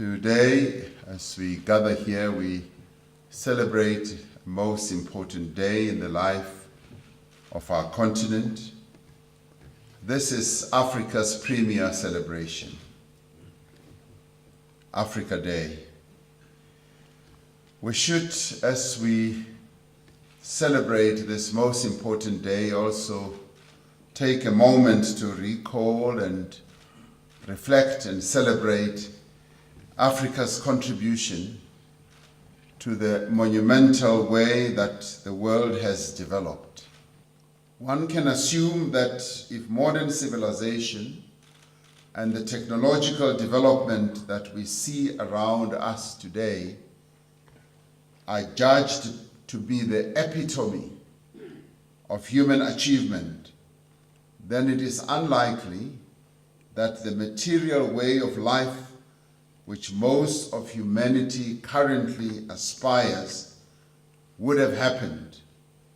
Today, as we gather here, we celebrate a most important day in the life of our continent. This is Africa's premier celebration, Africa Day. We should, as we celebrate this most important day, also take a moment to recall and reflect and celebrate Africa's contribution to the monumental way that the world has developed. One can assume that if modern civilization and the technological development that we see around us today are judged to be the epitome of human achievement, then it is unlikely that the material way of life which most of humanity currently aspires would have happened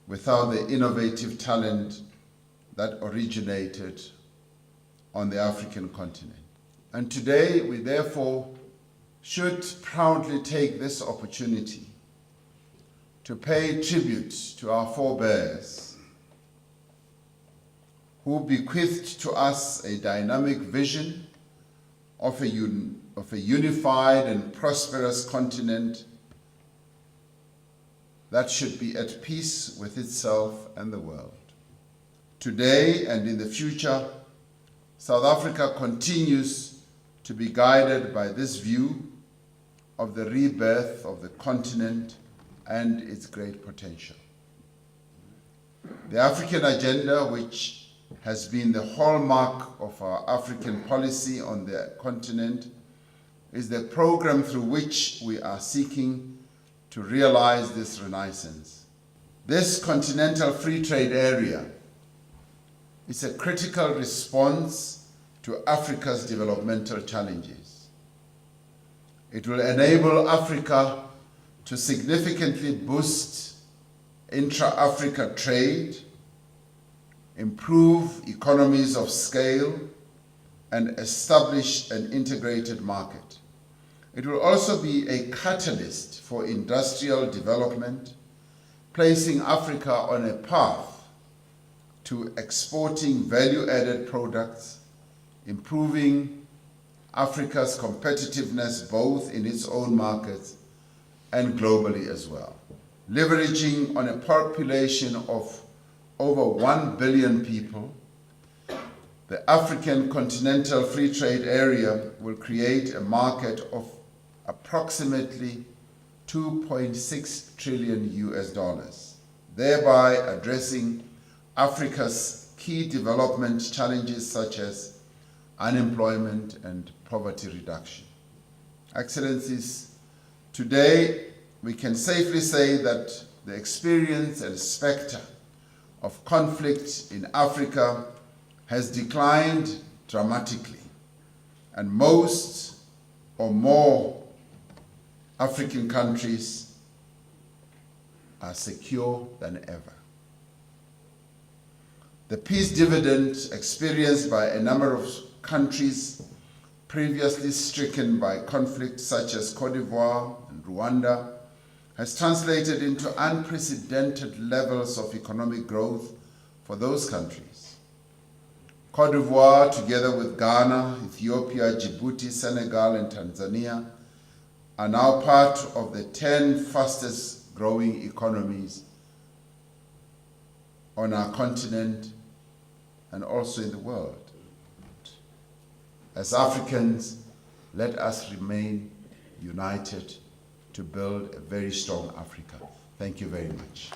without the innovative talent that originated on the African continent. And today we therefore should proudly take this opportunity to pay tribute to our forebears who bequeathed to us a dynamic vision of a unified and prosperous continent that should be at peace with itself and the world. Today and in the future, South Africa continues to be guided by this view of the rebirth of the continent and its great potential. The African agenda, which has been the hallmark of our African policy on the continent, is the program through which we are seeking to realize this renaissance. This continental free trade area is a critical response to Africa's developmental challenges. It will enable Africa to significantly boost intra-Africa trade, improve economies of scale, and establish an integrated market. It will also be a catalyst for industrial development, placing Africa on a path to exporting value-added products, improving Africa's competitiveness both in its own markets and globally as well. Leveraging on a population of over 1 billion people, the African continental free trade area will create a market of approximately $2.6 trillion, thereby addressing Africa's key development challenges such as unemployment and poverty reduction. Excellencies, today we can safely say that the experience and specter of conflict in Africa has declined dramatically, and most or more African countries are secure than ever. The peace dividend experienced by a number of countries previously stricken by conflict, such as Cote d'Ivoire and Rwanda, has translated into unprecedented levels of economic growth for those countries. Cote d'Ivoire, together with Ghana, Ethiopia, Djibouti, Senegal, and Tanzania, are now part of the 10 fastest growing economies on our continent and also in the world. As Africans, let us remain united to build a very strong Africa. Thank you very much.